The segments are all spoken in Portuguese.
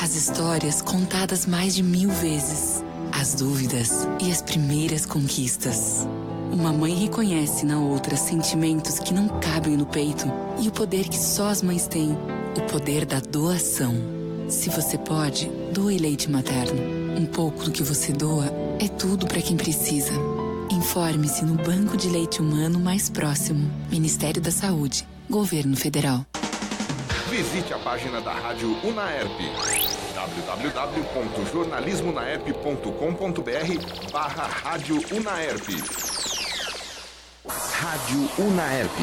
As histórias contadas mais de 1000 vezes. As dúvidas e as primeiras conquistas. Uma mãe reconhece na outra sentimentos que não cabem no peito e o poder que só as mães têm, o poder da doação. Se você pode, doe leite materno. Um pouco do que você doa é tudo para quem precisa. Informe-se no banco de leite humano mais próximo. Ministério da Saúde. Governo Federal. Visite a página da Rádio Unaerp. www.jornalismonaerp.com.br/Rádio Unaerp. Rádio Unaerp.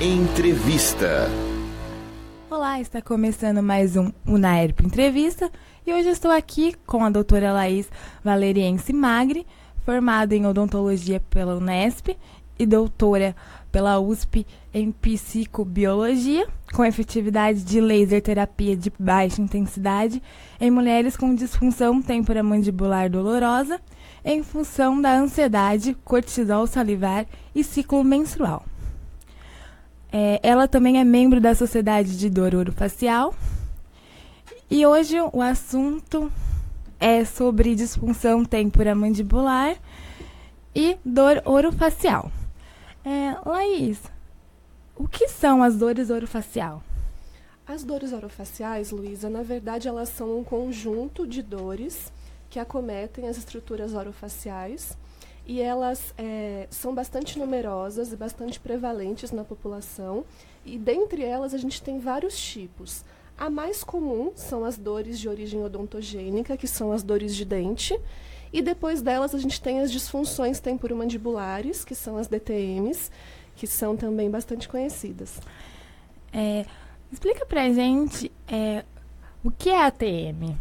Entrevista. Olá, está começando mais um Unaerp Entrevista e hoje eu estou aqui com a doutora Laís Valeriense Magri, formada em odontologia pela Unesp e doutora pela USP em psicobiologia, com efetividade de laser terapia de baixa intensidade em mulheres com disfunção temporomandibular dolorosa em função da ansiedade, cortisol salivar e ciclo menstrual. Ela também é membro da Sociedade de Dor Orofacial e hoje o assunto é sobre disfunção temporomandibular e dor orofacial. Laís, o que são as dores orofacial? As dores orofaciais, Luísa, na verdade elas são um conjunto de dores que acometem as estruturas orofaciais e elas são bastante numerosas e bastante prevalentes na população e dentre elas a gente tem vários tipos. A mais comum são as dores de origem odontogênica, que são as dores de dente, e depois delas a gente tem as disfunções temporomandibulares, que são as DTMs, que são também bastante conhecidas. Explica pra gente o que é ATM.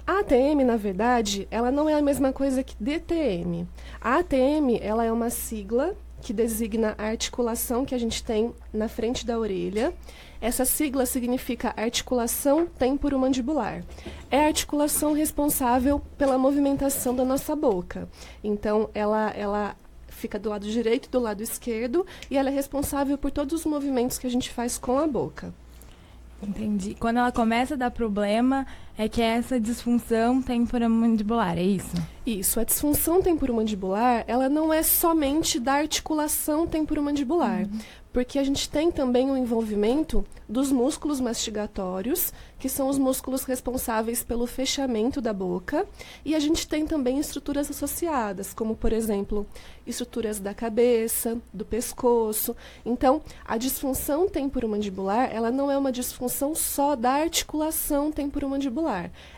A ATM, na verdade, ela não é a mesma coisa que DTM. A ATM, ela é uma sigla que designa a articulação que a gente tem na frente da orelha. Essa sigla significa articulação temporomandibular. É a articulação responsável pela movimentação da nossa boca. Então, ela fica do lado direito e do lado esquerdo e ela é responsável por todos os movimentos que a gente faz com a boca. Entendi. Quando ela começa a dar problema, é que é essa disfunção temporomandibular, é isso? Isso. A disfunção temporomandibular, ela não é somente da articulação temporomandibular, porque a gente tem também o envolvimento dos músculos mastigatórios, que são os músculos responsáveis pelo fechamento da boca, e a gente tem também estruturas associadas, como, por exemplo, estruturas da cabeça, do pescoço. Então, a disfunção temporomandibular, ela não é uma disfunção só da articulação temporomandibular.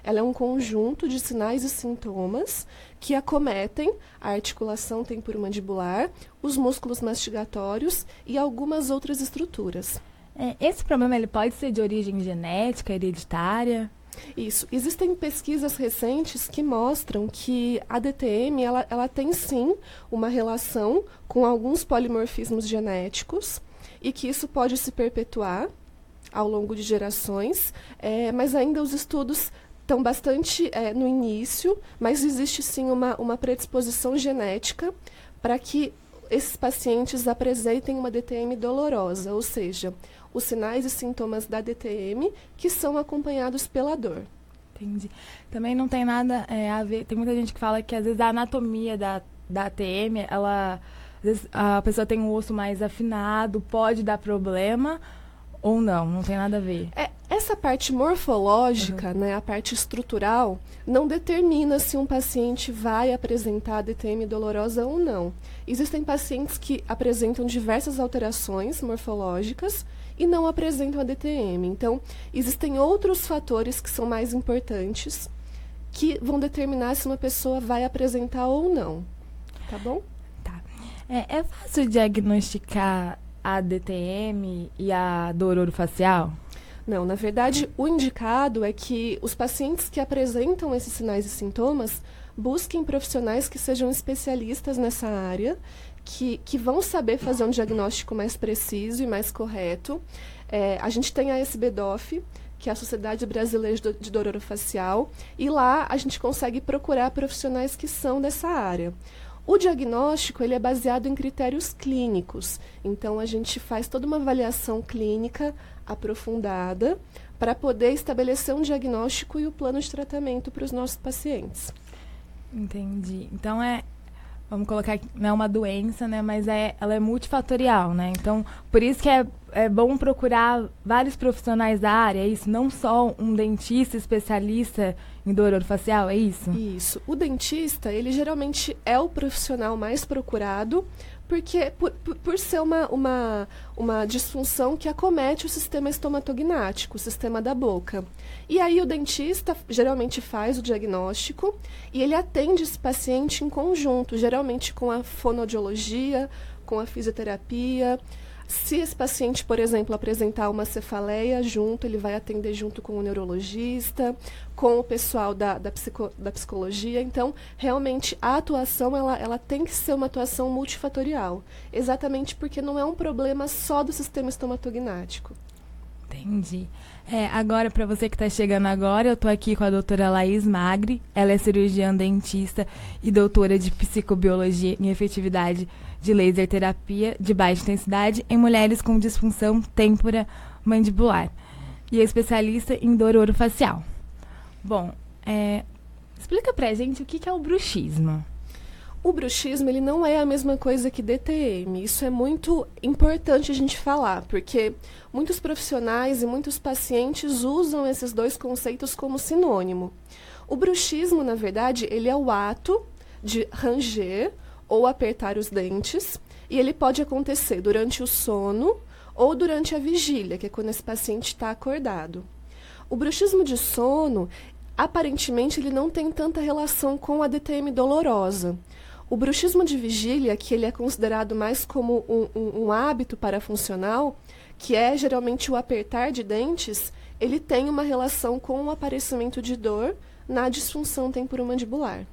Ela é um conjunto de sinais e sintomas que acometem a articulação temporomandibular, os músculos mastigatórios e algumas outras estruturas. Esse problema ele pode ser de origem genética, hereditária? Isso. Existem pesquisas recentes que mostram que a DTM ela tem sim uma relação com alguns polimorfismos genéticos e que isso pode se perpetuar ao longo de gerações, mas ainda os estudos estão bastante no início, mas existe sim uma predisposição genética para que esses pacientes apresentem uma DTM dolorosa, ou seja, os sinais e sintomas da DTM que são acompanhados pela dor. Entendi. Também não tem nada a ver, tem muita gente que fala que às vezes a anatomia da ATM, às vezes a pessoa tem um osso mais afinado, pode dar problema ou não tem nada a ver. Essa parte morfológica, né, a parte estrutural, não determina se um paciente vai apresentar DTM dolorosa ou não. Existem pacientes que apresentam diversas alterações morfológicas e não apresentam a DTM. Então, existem outros fatores que são mais importantes que vão determinar se uma pessoa vai apresentar ou não. Tá bom? Tá. É fácil diagnosticar a DTM e a dor orofacial? Não, na verdade, o indicado é que os pacientes que apresentam esses sinais e sintomas busquem profissionais que sejam especialistas nessa área, que vão saber fazer um diagnóstico mais preciso e mais correto. A gente tem a SBDOF, que é a Sociedade Brasileira de Dor Orofacial, e lá a gente consegue procurar profissionais que são dessa área. O diagnóstico ele é baseado em critérios clínicos. Então, a gente faz toda uma avaliação clínica aprofundada para poder estabelecer um diagnóstico e o plano de tratamento para os nossos pacientes. Entendi. Então, vamos colocar aqui, não é uma doença, né? Mas ela é multifatorial, né? Então, por isso que é bom procurar vários profissionais da área, é isso? Não só um dentista especialista em dor orofacial, é isso? Isso. O dentista, ele geralmente é o profissional mais procurado, porque por ser uma disfunção que acomete o sistema estomatognático, o sistema da boca. E aí o dentista geralmente faz o diagnóstico e ele atende esse paciente em conjunto, geralmente com a fonoaudiologia, com a fisioterapia. Se esse paciente, por exemplo, apresentar uma cefaleia junto, ele vai atender junto com o neurologista, com o pessoal da psicologia. Então, realmente, a atuação ela tem que ser uma atuação multifatorial, exatamente porque não é um problema só do sistema estomatognático. Entendi. Agora, para você que está chegando agora, eu estou aqui com a doutora Laís Magri. Ela é cirurgiã dentista e doutora de psicobiologia em efetividade de laser terapia de baixa intensidade em mulheres com disfunção temporomandibular e é especialista em dor orofacial. Bom, explica pra gente o que é o bruxismo. O bruxismo ele não é a mesma coisa que DTM. Isso é muito importante a gente falar, porque muitos profissionais e muitos pacientes usam esses dois conceitos como sinônimo. O bruxismo, na verdade, ele é o ato de ranger ou apertar os dentes, e ele pode acontecer durante o sono ou durante a vigília, que é quando esse paciente está acordado. O bruxismo de sono, aparentemente, ele não tem tanta relação com a DTM dolorosa. O bruxismo de vigília, que ele é considerado mais como um hábito parafuncional, que é geralmente o apertar de dentes, ele tem uma relação com o aparecimento de dor na disfunção temporomandibular.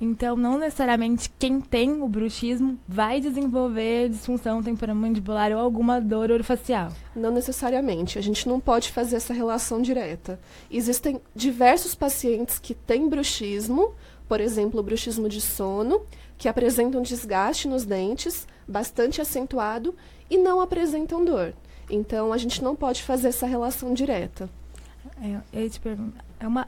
Então, não necessariamente quem tem o bruxismo vai desenvolver disfunção temporomandibular ou alguma dor orofacial. Não necessariamente. A gente não pode fazer essa relação direta. Existem diversos pacientes que têm bruxismo, por exemplo, o bruxismo de sono, que apresentam desgaste nos dentes, bastante acentuado, e não apresentam dor. Então, a gente não pode fazer essa relação direta. Eu te pergunto,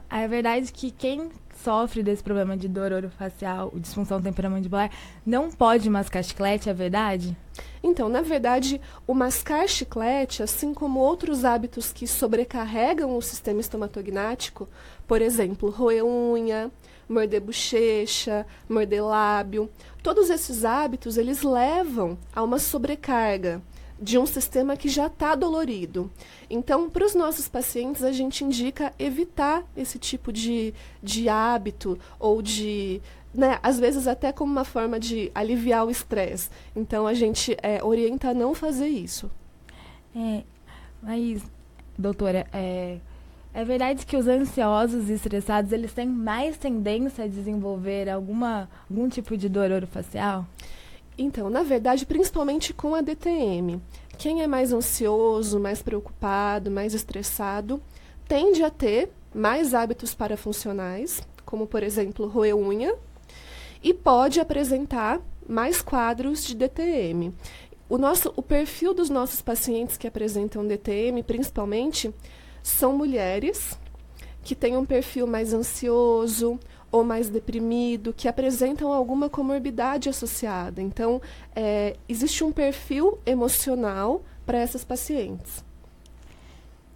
é verdade que quem sofre desse problema de dor orofacial, disfunção temporomandibular, não pode mascar chiclete, é verdade? Então, na verdade, o mascar chiclete, assim como outros hábitos que sobrecarregam o sistema estomatognático, por exemplo, roer unha, morder bochecha, morder lábio, todos esses hábitos, eles levam a uma sobrecarga de um sistema que já está dolorido. Então, para os nossos pacientes, a gente indica evitar esse tipo de hábito ou de, né, às vezes até como uma forma de aliviar o estresse. Então, a gente orienta a não fazer isso. Mas, doutora, é verdade que os ansiosos e estressados, eles têm mais tendência a desenvolver algum tipo de dor orofacial? Então, na verdade, principalmente com a DTM. Quem é mais ansioso, mais preocupado, mais estressado, tende a ter mais hábitos parafuncionais, como, por exemplo, roer unha, e pode apresentar mais quadros de DTM. O perfil dos nossos pacientes que apresentam DTM, principalmente, são mulheres que têm um perfil mais ansioso ou mais deprimido, que apresentam alguma comorbidade associada. Então, existe um perfil emocional para essas pacientes.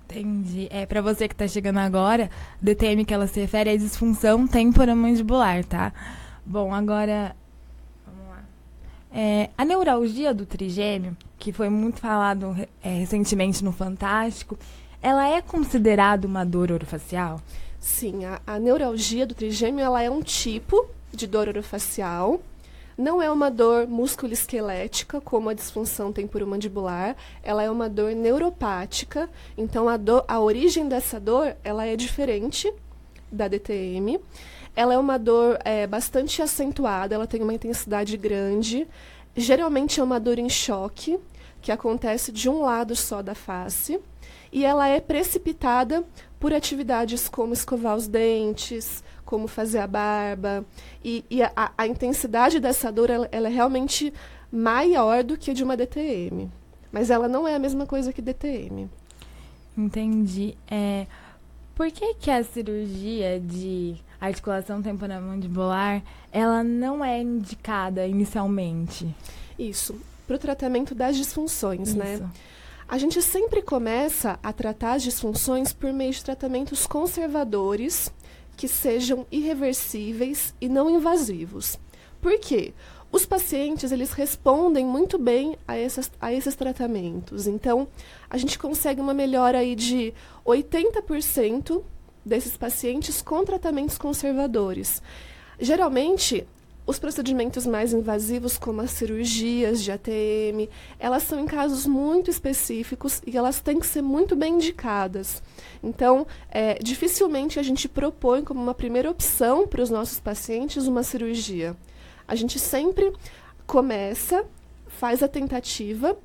Entendi. Para você que está chegando agora, DTM que ela se refere é disfunção temporomandibular, tá? Bom, agora, vamos lá. A neuralgia do trigêmeo, que foi muito falado recentemente no Fantástico, ela é considerada uma dor orofacial? Sim, a neuralgia do trigêmeo ela é um tipo de dor orofacial. Não é uma dor musculoesquelética, como a disfunção temporomandibular. Ela é uma dor neuropática. Então, a origem dessa dor ela é diferente da DTM. Ela é uma dor bastante acentuada, ela tem uma intensidade grande. Geralmente é uma dor em choque, que acontece de um lado só da face. E ela é precipitada por atividades como escovar os dentes, como fazer a barba. E a intensidade dessa dor, ela é realmente maior do que a de uma DTM. Mas ela não é a mesma coisa que DTM. Entendi. Por que a cirurgia de articulação temporomandibular, ela não é indicada inicialmente? Isso, para o tratamento das disfunções, né? A gente sempre começa a tratar as disfunções por meio de tratamentos conservadores, que sejam irreversíveis e não invasivos. Por quê? Os pacientes, eles respondem muito bem a esses tratamentos. Então, a gente consegue uma melhora aí de 80% desses pacientes com tratamentos conservadores. Geralmente, os procedimentos mais invasivos, como as cirurgias de ATM, elas são em casos muito específicos e elas têm que ser muito bem indicadas. Então, dificilmente a gente propõe como uma primeira opção para os nossos pacientes uma cirurgia. A gente sempre faz a tentativa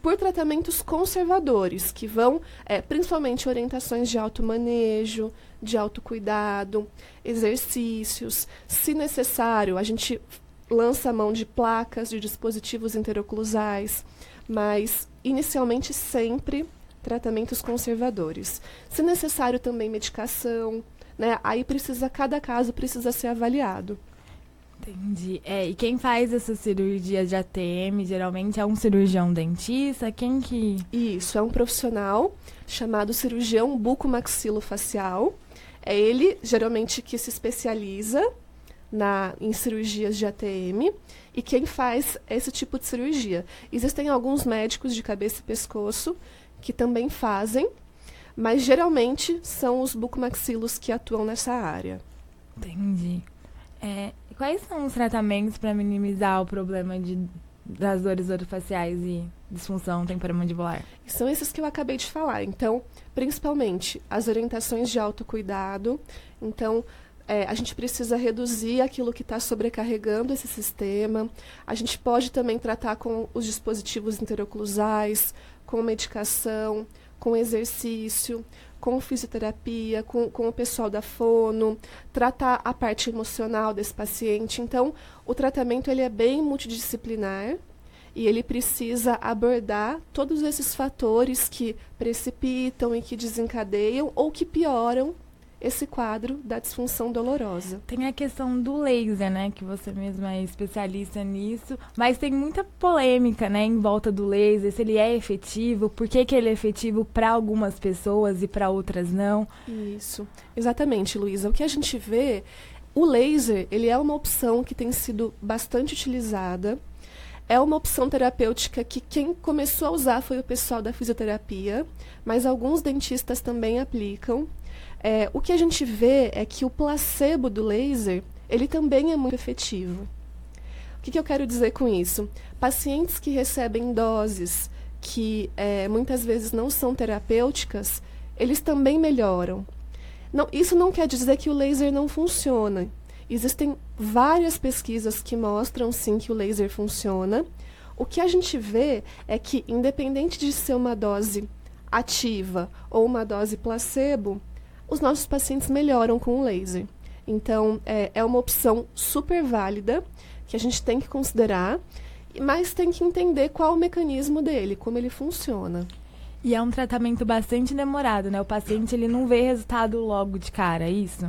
por tratamentos conservadores, que vão, principalmente, orientações de automanejo, de autocuidado, exercícios. Se necessário, a gente lança a mão de placas, de dispositivos interoclusais, mas, inicialmente, sempre tratamentos conservadores. Se necessário, também medicação, né? Aí cada caso precisa ser avaliado. Entendi. E quem faz essa cirurgia de ATM, geralmente é um cirurgião dentista? Quem que... Isso, é um profissional chamado cirurgião bucomaxilofacial. É ele, geralmente, que se especializa em cirurgias de ATM e quem faz esse tipo de cirurgia. Existem alguns médicos de cabeça e pescoço que também fazem, mas geralmente são os bucomaxilos que atuam nessa área. Entendi. Quais são os tratamentos para minimizar o problema das dores orofaciais e disfunção temporomandibular? São esses que eu acabei de falar. Então, principalmente, as orientações de autocuidado. Então, a gente precisa reduzir aquilo que está sobrecarregando esse sistema. A gente pode também tratar com os dispositivos interoclusais, com medicação, com exercício, com fisioterapia, com o pessoal da fono, tratar a parte emocional desse paciente. Então, o tratamento ele é bem multidisciplinar e ele precisa abordar todos esses fatores que precipitam e que desencadeiam ou que pioram esse quadro da disfunção dolorosa. Tem a questão do laser, né, que você mesma é especialista nisso, mas tem muita polêmica, né, em volta do laser, se ele é efetivo, por que ele é efetivo para algumas pessoas e para outras não. Isso, exatamente, Luísa. O que a gente vê, o laser, ele é uma opção que tem sido bastante utilizada, é uma opção terapêutica que quem começou a usar foi o pessoal da fisioterapia, mas alguns dentistas também aplicam. O que a gente vê é que o placebo do laser, ele também é muito efetivo. O que eu quero dizer com isso? Pacientes que recebem doses que muitas vezes não são terapêuticas, eles também melhoram. Isso não quer dizer que o laser não funciona. Existem várias pesquisas que mostram, sim, que o laser funciona. O que a gente vê é que, independente de ser uma dose ativa ou uma dose placebo, os nossos pacientes melhoram com o laser. Então, é uma opção super válida, que a gente tem que considerar, mas tem que entender qual o mecanismo dele, como ele funciona. E é um tratamento bastante demorado, né? O paciente ele não vê resultado logo de cara, é isso?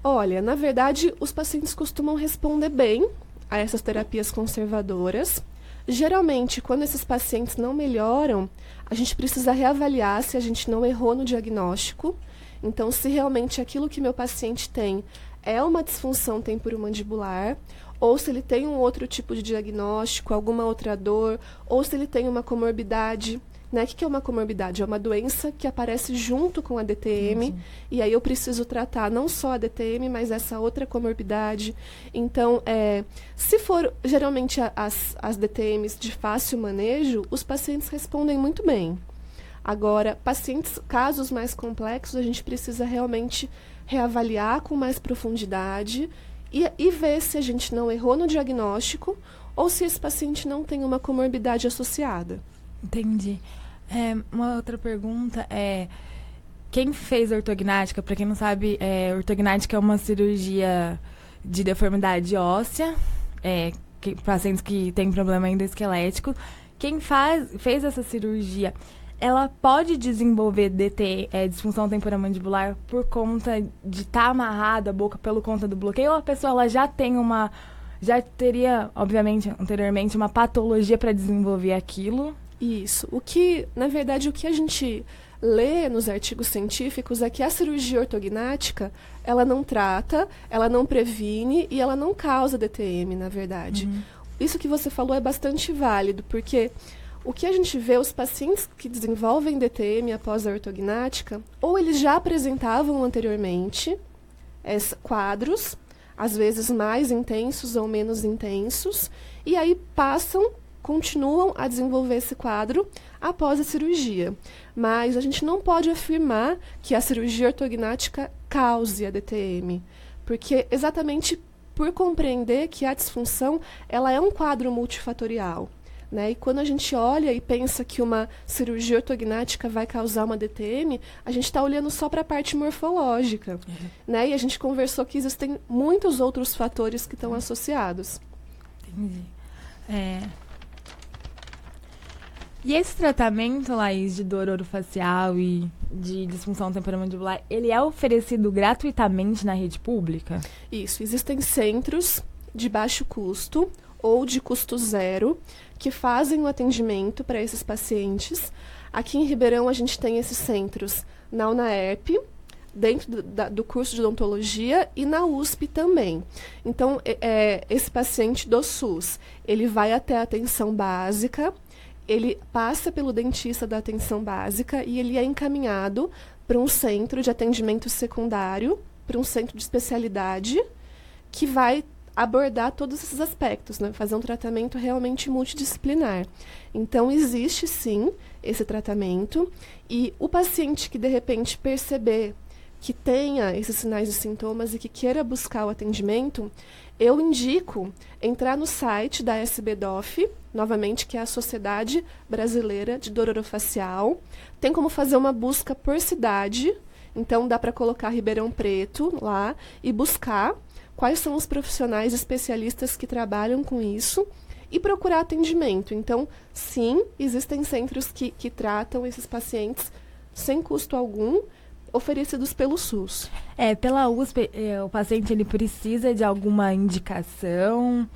Olha, na verdade, os pacientes costumam responder bem a essas terapias conservadoras. Geralmente, quando esses pacientes não melhoram, a gente precisa reavaliar se a gente não errou no diagnóstico. Então, se realmente aquilo que meu paciente tem é uma disfunção temporomandibular, ou se ele tem um outro tipo de diagnóstico, alguma outra dor, ou se ele tem uma comorbidade. Né? O que é uma comorbidade? É uma doença que aparece junto com a DTM, e aí eu preciso tratar não só a DTM, mas essa outra comorbidade. Então, se for geralmente as DTMs de fácil manejo, os pacientes respondem muito bem. Agora, casos mais complexos, a gente precisa realmente reavaliar com mais profundidade e ver se a gente não errou no diagnóstico ou se esse paciente não tem uma comorbidade associada. Entendi. Uma outra pergunta quem fez ortognática, para quem não sabe, ortognática é uma cirurgia de deformidade óssea, pacientes que têm problema endoesquelético. Quem fez essa cirurgia, ela pode desenvolver disfunção temporomandibular por conta de estar amarrada a boca pelo conta do bloqueio, ou a pessoa ela já teria, obviamente, anteriormente, uma patologia para desenvolver aquilo? Isso. Na verdade, o que a gente lê nos artigos científicos é que a cirurgia ortognática, ela não trata, ela não previne e ela não causa DTM, na verdade. Isso que você falou é bastante válido, porque o que a gente vê, os pacientes que desenvolvem DTM após a ortognática, ou eles já apresentavam anteriormente quadros, às vezes mais intensos ou menos intensos, e aí continuam a desenvolver esse quadro após a cirurgia. Mas a gente não pode afirmar que a cirurgia ortognática cause a DTM, porque exatamente por compreender que a disfunção ela é um quadro multifatorial. Né? E quando a gente olha e pensa que uma cirurgia ortognática vai causar uma DTM, a gente está olhando só para a parte morfológica. Né? E a gente conversou que existem muitos outros fatores que estão associados. Entendi. E esse tratamento, Laís, de dor orofacial e de disfunção temporomandibular, ele é oferecido gratuitamente na rede pública? Isso. Existem centros de baixo custo ou de custo zero que fazem o atendimento para esses pacientes. Aqui em Ribeirão a gente tem esses centros na UNAERP, dentro do curso de odontologia, e na USP também. Então, esse paciente do SUS, ele vai até a atenção básica, ele passa pelo dentista da atenção básica e ele é encaminhado para um centro de atendimento secundário, para um centro de especialidade, que vai abordar todos esses aspectos, né? Fazer um tratamento realmente multidisciplinar. Então, existe sim esse tratamento, e o paciente que de repente perceber que tenha esses sinais e sintomas e que queira buscar o atendimento, eu indico entrar no site da SBDOF, novamente, que é a Sociedade Brasileira de Dor Orofacial. Tem como fazer uma busca por cidade, então dá para colocar Ribeirão Preto lá e buscar quais são os profissionais especialistas que trabalham com isso e procurar atendimento. Então, sim, existem centros que tratam esses pacientes sem custo algum, oferecidos pelo SUS. Pela USP, o paciente ele precisa de alguma indicação?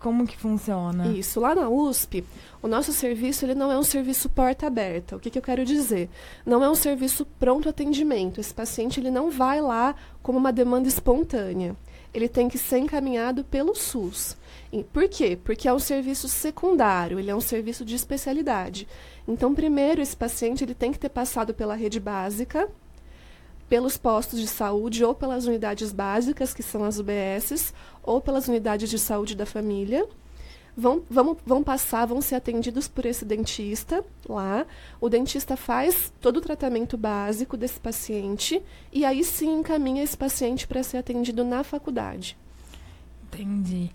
Como que funciona? Isso. Lá na USP, o nosso serviço ele não é um serviço porta aberta. O que eu quero dizer? Não é um serviço pronto atendimento. Esse paciente ele não vai lá como uma demanda espontânea. Ele tem que ser encaminhado pelo SUS. Por quê? Porque é um serviço secundário, ele é um serviço de especialidade. Então, primeiro, esse paciente ele tem que ter passado pela rede básica, pelos postos de saúde ou pelas unidades básicas, que são as UBSs, ou pelas unidades de saúde da família. Vão ser atendidos por esse dentista lá. O dentista faz todo o tratamento básico desse paciente e aí sim encaminha esse paciente para ser atendido na faculdade. Entendi.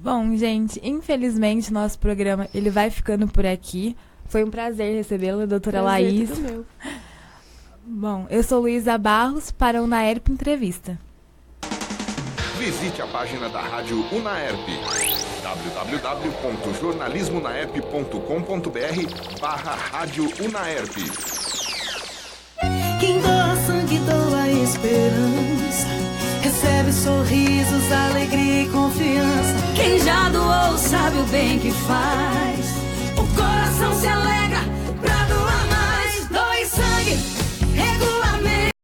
Bom, gente, infelizmente nosso programa ele vai ficando por aqui. Foi um prazer recebê-la, doutora Laís. Tudo meu. Bom, eu sou Luísa Barros para a UNAERP Entrevista. Visite a página da Rádio UNAERP, www.jornalismonaerp.com.br/Rádio UNAERP. Quem doa sangue, doa esperança, recebe sorrisos, alegria e confiança. Quem já doou sabe o bem que faz.